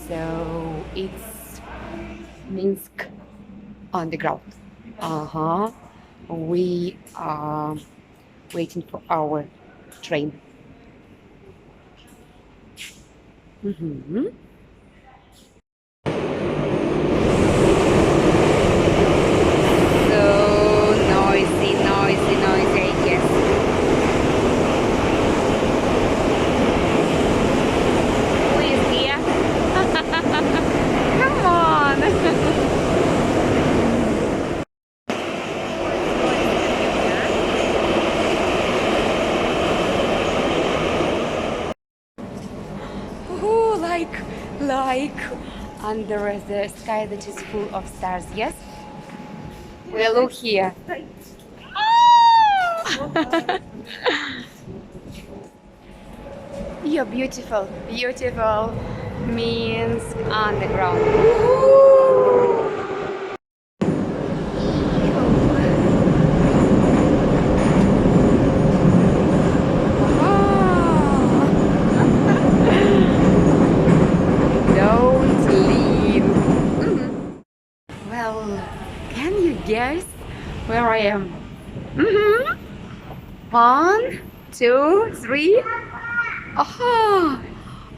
So it's Minsk underground. We are waiting for our train. Mhm. So noisy, noisy, noisy, I guess. Who is here? Come on! Ooh, like under the sky that is full of stars, yes? Well, look here. You're beautiful, beautiful Minsk underground. Don't leave. Well, can you guess where I am? One, two, three. Aha!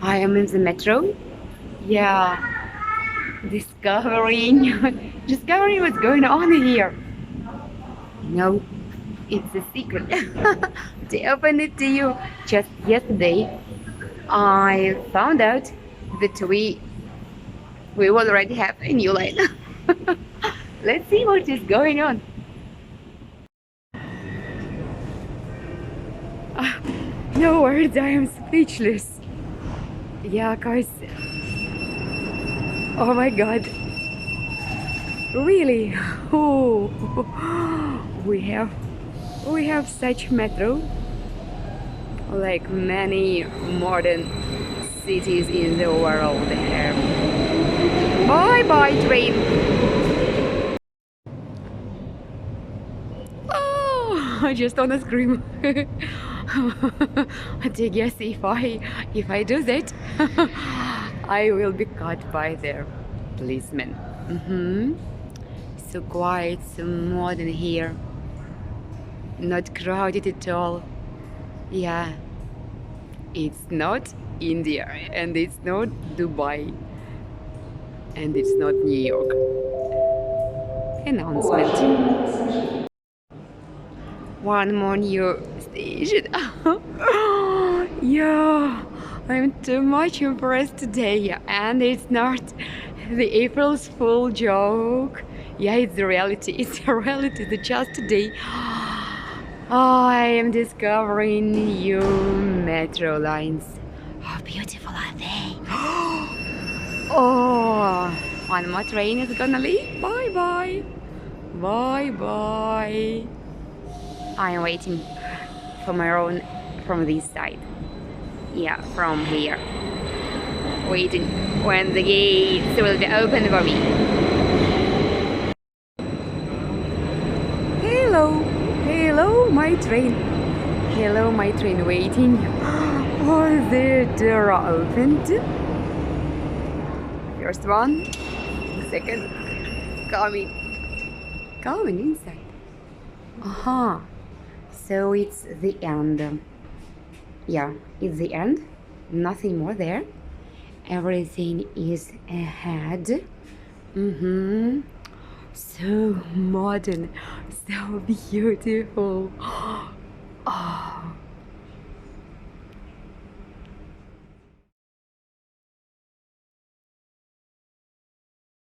I am in the metro. Yeah, discovering what's going on here. No, it's a secret. To open it to you, just yesterday, I found out that we already have a new line. Let's see what is going on. No words, I am speechless. Yeah, guys. Oh my god. Really? Oh, we have such metro, like many modern cities in the world have. Bye bye train. Oh, I just wanna scream. I guess if I do that, I will be caught by their policemen. So quiet, so modern here. Not crowded at all. Yeah, it's not India, and it's not Dubai, and it's not New York. Announcement. One more new station. Yeah, I'm too much impressed today, and it's not the April's Fool joke. Yeah, it's a reality. It's a reality that just today I am discovering new metro lines. How beautiful are they? Oh, one more train is gonna leave. Bye bye. Bye bye. I am waiting for my own from this side. Yeah, from here. Waiting when the gates will be open for me. Hello, hello, my train. Hello, my train waiting. Oh, the door opened. First one, second, coming inside. Aha, so it's the end. Yeah, it's the end. Nothing more there. Everything is ahead. So modern, so beautiful. Oh,